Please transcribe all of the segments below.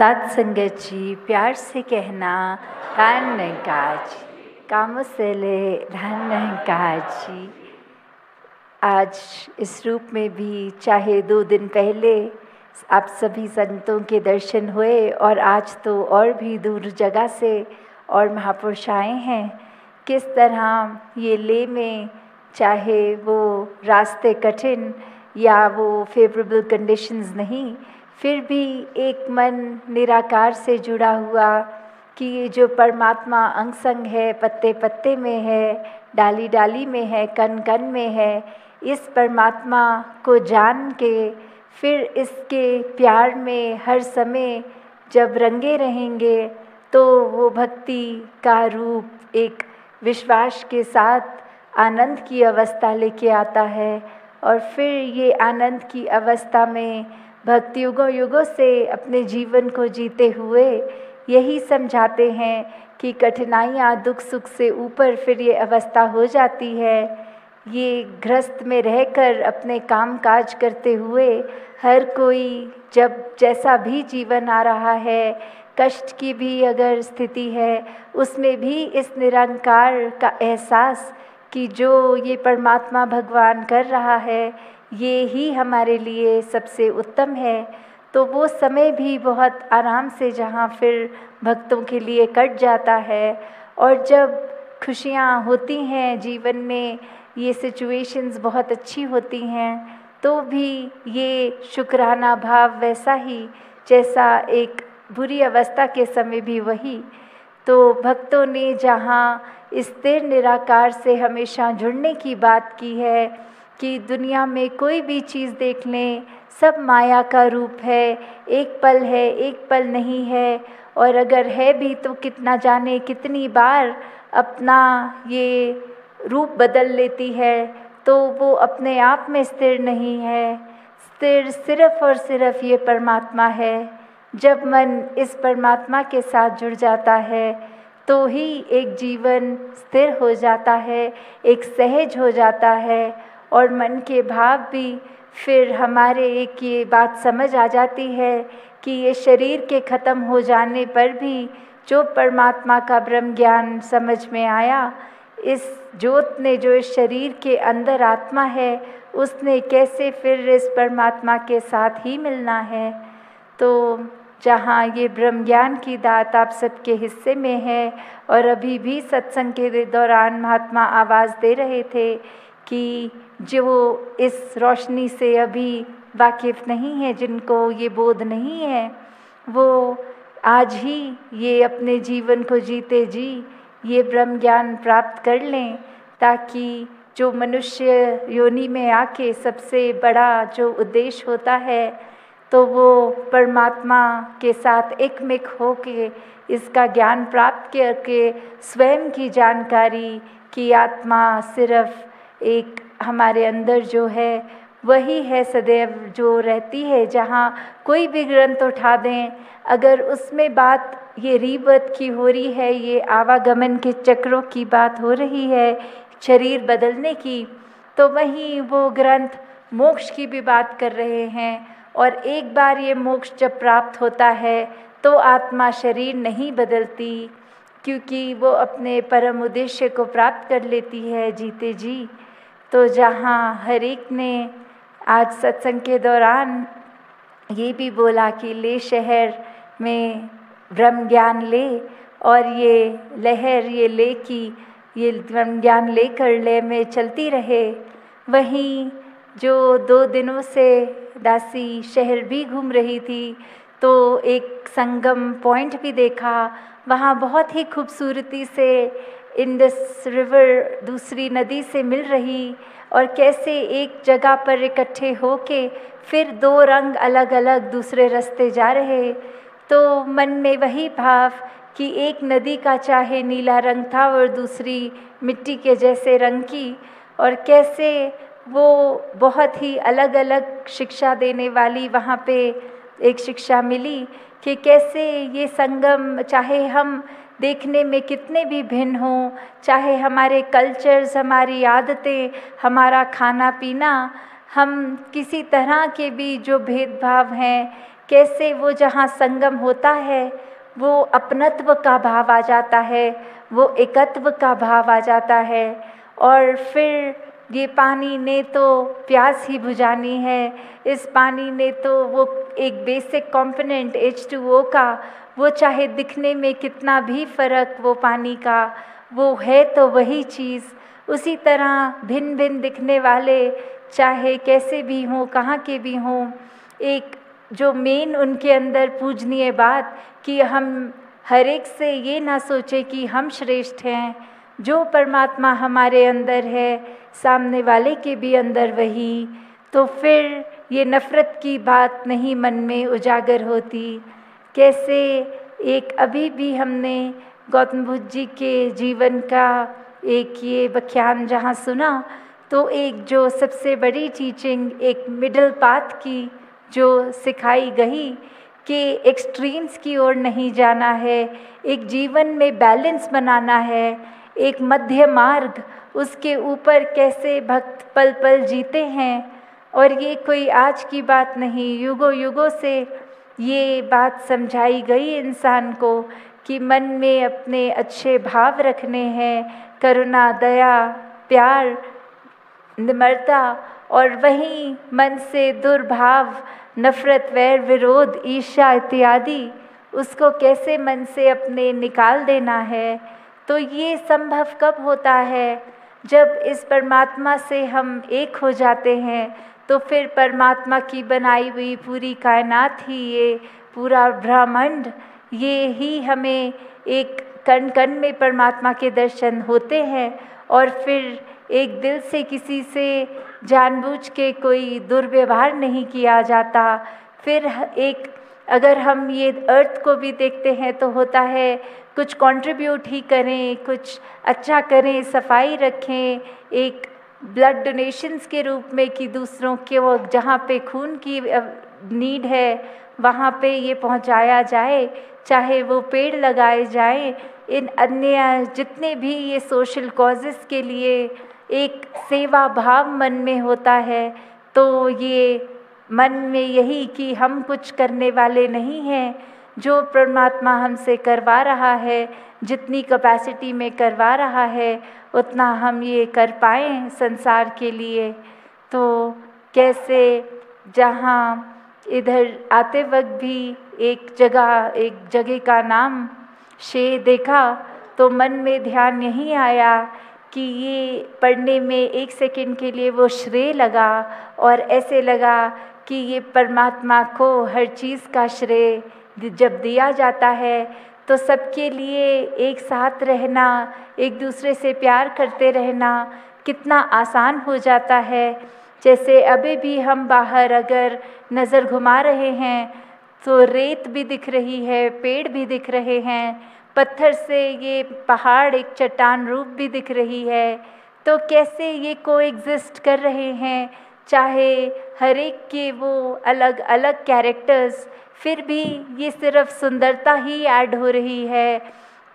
साथ संगत जी, प्यार से कहना धन जी, कामों से ले धन जी। आज इस रूप में भी चाहे 2 दिन पहले आप सभी संतों के दर्शन हुए और आज तो और भी दूर जगह से और महापुरुष आए हैं। किस तरह ये ले में चाहे वो रास्ते कठिन या वो फेवरेबल कंडीशंस नहीं, फिर भी एक मन निराकार से जुड़ा हुआ कि ये जो परमात्मा अंग संग है, पत्ते पत्ते में है, डाली डाली में है, कण कण में है, इस परमात्मा को जान के फिर इसके प्यार में हर समय जब रंगे रहेंगे तो वो भक्ति का रूप एक विश्वास के साथ आनंद की अवस्था लेके आता है। और फिर ये आनंद की अवस्था में भक्त युगों युगों से अपने जीवन को जीते हुए यही समझाते हैं कि कठिनाइयाँ दुख सुख से ऊपर फिर ये अवस्था हो जाती है। ये गृहस्थ में रहकर अपने काम काज करते हुए हर कोई जब जैसा भी जीवन आ रहा है, कष्ट की भी अगर स्थिति है, उसमें भी इस निरंकार का एहसास कि जो ये परमात्मा भगवान कर रहा है ये ही हमारे लिए सबसे उत्तम है, तो वो समय भी बहुत आराम से जहाँ फिर भक्तों के लिए कट जाता है। और जब खुशियाँ होती हैं जीवन में, ये सिचुएशंस बहुत अच्छी होती हैं, तो भी ये शुक्राना भाव वैसा ही जैसा एक बुरी अवस्था के समय भी वही। तो भक्तों ने जहाँ स्थिर निराकार से हमेशा जुड़ने की बात की है कि दुनिया में कोई भी चीज़ देख लें, सब माया का रूप है, एक पल है, एक पल नहीं है, और अगर है भी तो कितना जाने कितनी बार अपना ये रूप बदल लेती है, तो वो अपने आप में स्थिर नहीं है। स्थिर सिर्फ और सिर्फ ये परमात्मा है। जब मन इस परमात्मा के साथ जुड़ जाता है तो ही एक जीवन स्थिर हो जाता है, एक सहज हो जाता है, और मन के भाव भी फिर हमारे एक ये बात समझ आ जाती है कि ये शरीर के ख़त्म हो जाने पर भी जो परमात्मा का ब्रह्म ज्ञान समझ में आया, इस ज्योत ने जो इस शरीर के अंदर आत्मा है उसने कैसे फिर इस परमात्मा के साथ ही मिलना है। तो जहाँ ये ब्रह्म ज्ञान की दात आप सबके हिस्से में है, और अभी भी सत्संग के दौरान महात्मा आवाज़ दे रहे थे कि जो इस रोशनी से अभी वाकिफ़ नहीं है, जिनको ये बोध नहीं है, वो आज ही ये अपने जीवन को जीते जी ये ब्रह्म ज्ञान प्राप्त कर लें, ताकि जो मनुष्य योनि में आके सबसे बड़ा जो उद्देश्य होता है तो वो परमात्मा के साथ एकमिक होके इसका ज्ञान प्राप्त करके स्वयं की जानकारी कि आत्मा सिर्फ एक हमारे अंदर जो है वही है सदैव जो रहती है। जहाँ कोई भी ग्रंथ उठा दें, अगर उसमें बात ये रीबर्थ की हो रही है, ये आवागमन के चक्रों की बात हो रही है, शरीर बदलने की, तो वहीं वो ग्रंथ मोक्ष की भी बात कर रहे हैं। और एक बार ये मोक्ष जब प्राप्त होता है तो आत्मा शरीर नहीं बदलती, क्योंकि वो अपने परम उद्देश्य को प्राप्त कर लेती है जीते जी। तो जहाँ हर एक ने आज सत्संग के दौरान ये भी बोला कि ले शहर में ब्रह्म ज्ञान ले, और ये लहर ये ले की ये ब्रह्म ज्ञान लेकर ले में चलती रहे। वहीं जो 2 दिनों से दासी शहर भी घूम रही थी तो एक संगम पॉइंट भी देखा, वहाँ बहुत ही खूबसूरती से इंडस रिवर दूसरी नदी से मिल रही, और कैसे एक जगह पर इकट्ठे होके फिर 2 रंग अलग अलग दूसरे रास्ते जा रहे। तो मन में वही भाव कि एक नदी का चाहे नीला रंग था और दूसरी मिट्टी के जैसे रंग की, और कैसे वो बहुत ही अलग अलग शिक्षा देने वाली वहाँ पे एक शिक्षा मिली कि कैसे ये संगम, चाहे हम देखने में कितने भी भिन्न हों, चाहे हमारे कल्चर्स, हमारी आदतें, हमारा खाना पीना, हम किसी तरह के भी जो भेदभाव हैं, कैसे वो जहाँ संगम होता है वो अपनत्व का भाव आ जाता है, वो एकत्व का भाव आ जाता है। और फिर ये पानी ने तो प्यास ही बुझानी है, इस पानी ने तो वो एक बेसिक कंपोनेंट H2O का, वो चाहे दिखने में कितना भी फ़र्क वो पानी का, वो है तो वही चीज़। उसी तरह भिन्न भिन्न दिखने वाले चाहे कैसे भी हों, कहाँ के भी हों, एक जो मेन उनके अंदर पूजनीय बात कि हम हर एक से ये ना सोचे कि हम श्रेष्ठ हैं। जो परमात्मा हमारे अंदर है सामने वाले के भी अंदर वही, तो फिर ये नफ़रत की बात नहीं मन में उजागर होती। कैसे एक अभी भी हमने गौतम बुद्ध जी के जीवन का एक ये व्याख्यान जहाँ सुना, तो एक जो सबसे बड़ी टीचिंग एक मिडल पाथ की जो सिखाई गई कि एक्सट्रीम्स की ओर नहीं जाना है, एक जीवन में बैलेंस बनाना है, एक मध्य मार्ग, उसके ऊपर कैसे भक्त पल पल जीते हैं। और ये कोई आज की बात नहीं, युगों युगों से ये बात समझाई गई इंसान को कि मन में अपने अच्छे भाव रखने हैं, करुणा, दया, प्यार, निम्रता, और वहीं मन से दुर्भाव, नफ़रत, वैर, विरोध, ईर्ष्या इत्यादि उसको कैसे मन से अपने निकाल देना है। तो ये संभव कब होता है? जब इस परमात्मा से हम एक हो जाते हैं, तो फिर परमात्मा की बनाई हुई पूरी कायनात ही, ये पूरा ब्रह्मांड, ये ही हमें एक कण कण में परमात्मा के दर्शन होते हैं। और फिर एक दिल से किसी से जानबूझ के कोई दुर्व्यवहार नहीं किया जाता। फिर एक अगर हम ये अर्थ को भी देखते हैं तो होता है कुछ कंट्रीब्यूट ही करें, कुछ अच्छा करें, सफाई रखें, एक ब्लड डोनेशंस के रूप में कि दूसरों के वो जहाँ पे खून की नीड है वहाँ पे ये पहुँचाया जाए, चाहे वो पेड़ लगाए जाएं, इन अन्य जितने भी ये सोशल कॉजेस के लिए एक सेवा भाव मन में होता है, तो ये मन में यही कि हम कुछ करने वाले नहीं हैं, जो परमात्मा हमसे करवा रहा है, जितनी कैपेसिटी में करवा रहा है उतना हम ये कर पाएँ संसार के लिए। तो कैसे जहाँ इधर आते वक्त भी एक जगह का नाम शे देखा, तो मन में ध्यान यही आया कि ये पढ़ने में एक सेकंड के लिए वो श्रेय लगा, और ऐसे लगा कि ये परमात्मा को हर चीज़ का श्रेय जब दिया जाता है तो सबके लिए एक साथ रहना, एक दूसरे से प्यार करते रहना कितना आसान हो जाता है। जैसे अभी भी हम बाहर अगर नज़र घुमा रहे हैं तो रेत भी दिख रही है, पेड़ भी दिख रहे हैं, पत्थर से ये पहाड़ एक चट्टान रूप भी दिख रही है। तो कैसे ये कोएग्जिस्ट कर रहे हैं, चाहे हर एक के वो अलग अलग कैरेक्टर्स, फिर भी ये सिर्फ सुंदरता ही ऐड हो रही है।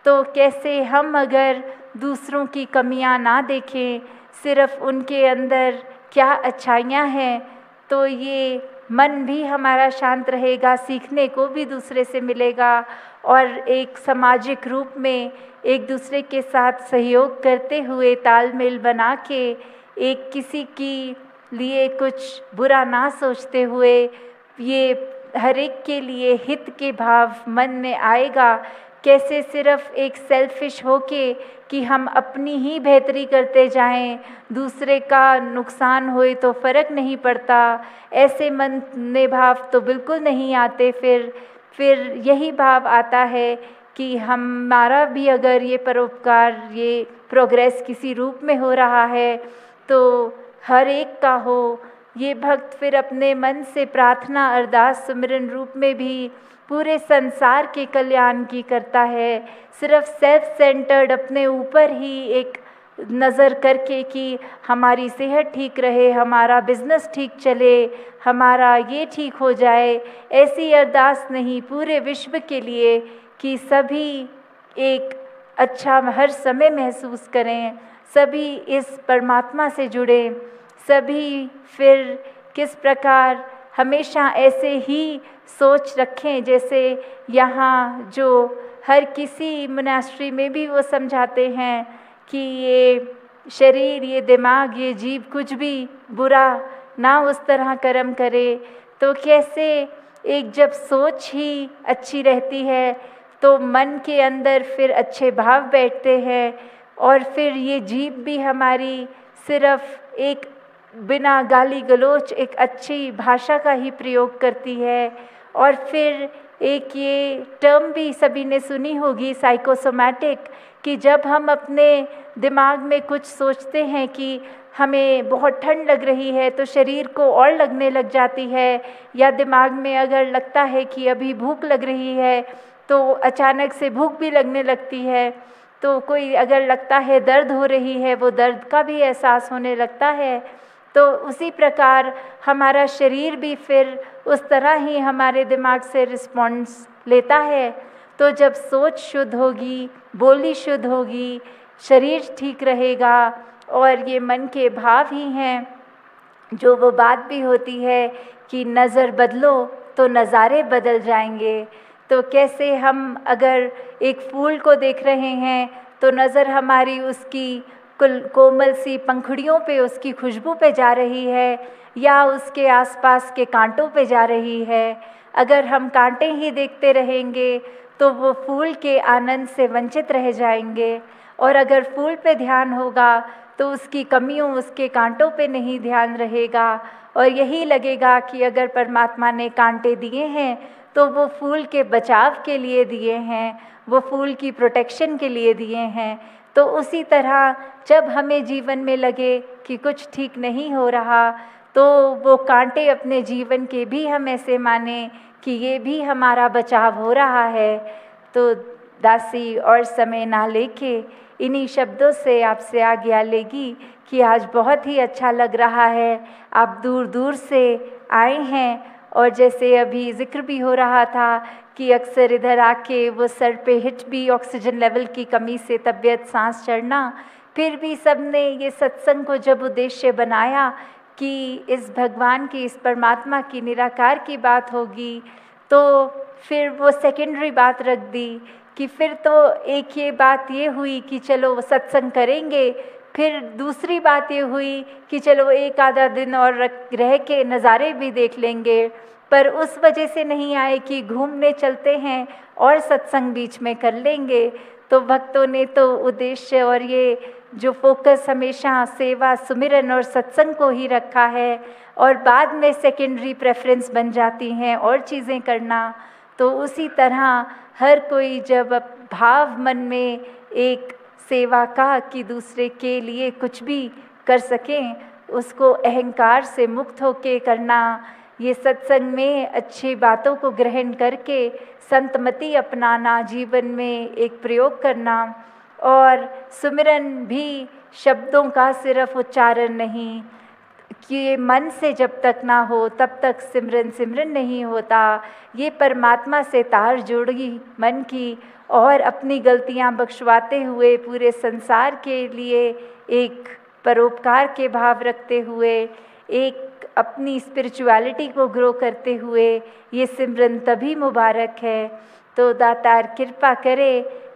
तो कैसे हम अगर दूसरों की कमियां ना देखें, सिर्फ उनके अंदर क्या अच्छाइयाँ हैं, तो ये मन भी हमारा शांत रहेगा, सीखने को भी दूसरे से मिलेगा, और एक सामाजिक रूप में एक दूसरे के साथ सहयोग करते हुए तालमेल बना के एक किसी की लिए कुछ बुरा ना सोचते हुए ये हर एक के लिए हित के भाव मन में आएगा। कैसे सिर्फ एक सेल्फिश होके कि हम अपनी ही बेहतरी करते जाएं, दूसरे का नुकसान होए तो फ़र्क नहीं पड़ता, ऐसे मन में भाव तो बिल्कुल नहीं आते। फिर यही भाव आता है कि हमारा भी अगर ये परोपकार, ये प्रोग्रेस किसी रूप में हो रहा है तो हर एक का हो। ये भक्त फिर अपने मन से प्रार्थना, अरदास, सुमिरन रूप में भी पूरे संसार के कल्याण की करता है। सिर्फ सेल्फ सेंटर्ड अपने ऊपर ही एक नज़र करके कि हमारी सेहत ठीक रहे, हमारा बिजनेस ठीक चले, हमारा ये ठीक हो जाए, ऐसी अरदास नहीं, पूरे विश्व के लिए कि सभी एक अच्छा हर समय महसूस करें, सभी इस परमात्मा से जुड़ें, सभी फिर किस प्रकार हमेशा ऐसे ही सोच रखें जैसे यहाँ जो हर किसी मोनास्ट्री में भी वो समझाते हैं कि ये शरीर, ये दिमाग, ये जीव कुछ भी बुरा ना उस तरह कर्म करे। तो कैसे एक जब सोच ही अच्छी रहती है तो मन के अंदर फिर अच्छे भाव बैठते हैं और फिर ये जीव भी हमारी सिर्फ एक बिना गाली गलौज एक अच्छी भाषा का ही प्रयोग करती है। और फिर एक ये टर्म भी सभी ने सुनी होगी, साइकोसोमैटिक, कि जब हम अपने दिमाग में कुछ सोचते हैं कि हमें बहुत ठंड लग रही है तो शरीर को और लगने लग जाती है, या दिमाग में अगर लगता है कि अभी भूख लग रही है तो अचानक से भूख भी लगने लगती है। तो कोई अगर लगता है दर्द हो रही है, वो दर्द का भी एहसास होने लगता है। तो उसी प्रकार हमारा शरीर भी फिर उस तरह ही हमारे दिमाग से रिस्पॉन्स लेता है। तो जब सोच शुद्ध होगी, बोली शुद्ध होगी, शरीर ठीक रहेगा और ये मन के भाव ही हैं जो वो बात भी होती है कि नज़र बदलो तो नज़ारे बदल जाएंगे। तो कैसे हम अगर एक फूल को देख रहे हैं तो नज़र हमारी उसकी कोमल सी पंखुड़ियों पे, उसकी खुशबू पे जा रही है या उसके आसपास के कांटों पे जा रही है। अगर हम कांटे ही देखते रहेंगे तो वो फूल के आनंद से वंचित रह जाएंगे, और अगर फूल पे ध्यान होगा तो उसकी कमियों, उसके कांटों पे नहीं ध्यान रहेगा और यही लगेगा कि अगर परमात्मा ने कांटे दिए हैं तो वो फूल के बचाव के लिए दिए हैं, वो फूल की प्रोटेक्शन के लिए दिए हैं। तो उसी तरह जब हमें जीवन में लगे कि कुछ ठीक नहीं हो रहा तो वो कांटे अपने जीवन के भी हम ऐसे माने कि ये भी हमारा बचाव हो रहा है। तो दासी और समय ना लेके इन्हीं शब्दों से आपसे आज्ञा लेगी कि आज बहुत ही अच्छा लग रहा है, आप दूर दूर से आए हैं। और जैसे अभी जिक्र भी हो रहा था कि अक्सर इधर आके वो सर पे हिट भी ऑक्सीजन लेवल की कमी से तबीयत सांस चढ़ना, फिर भी सब ने ये सत्संग को जब उद्देश्य बनाया कि इस भगवान की, इस परमात्मा की निराकार की बात होगी, तो फिर वो सेकेंडरी बात रख दी कि फिर तो एक ये बात ये हुई कि चलो सत्संग करेंगे, फिर दूसरी बात ये हुई कि चलो एक आधा दिन और रह के नज़ारे भी देख लेंगे। पर उस वजह से नहीं आए कि घूमने चलते हैं और सत्संग बीच में कर लेंगे। तो भक्तों ने तो उद्देश्य और ये जो फोकस हमेशा सेवा, सुमिरन और सत्संग को ही रखा है, और बाद में सेकेंडरी प्रेफरेंस बन जाती हैं और चीज़ें करना। तो उसी तरह हर कोई जब भाव मन में एक सेवा का कि दूसरे के लिए कुछ भी कर सकें, उसको अहंकार से मुक्त होके करना, ये सत्संग में अच्छी बातों को ग्रहण करके संतमति अपनाना, जीवन में एक प्रयोग करना। और सुमिरन भी शब्दों का सिर्फ उच्चारण नहीं, कि ये मन से जब तक ना हो तब तक सिमरन नहीं होता। ये परमात्मा से तार जोड़ी मन की और अपनी गलतियां बख्शवाते हुए पूरे संसार के लिए एक परोपकार के भाव रखते हुए, एक अपनी स्पिरिचुअलिटी को ग्रो करते हुए ये सिमरन तभी मुबारक है। तो दातार कृपा करे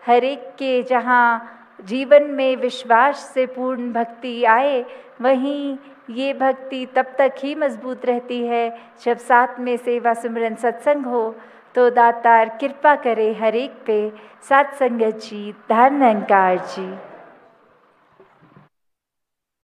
हर एक के जहाँ जीवन में विश्वास से पूर्ण भक्ति आए, वहीं ये भक्ति तब तक ही मजबूत रहती है जब साथ में सेवा, सिमरन, सत्संग हो। तो दातार कृपा करे हर एक पे। सत्संगत जी, धन निरंकार जी।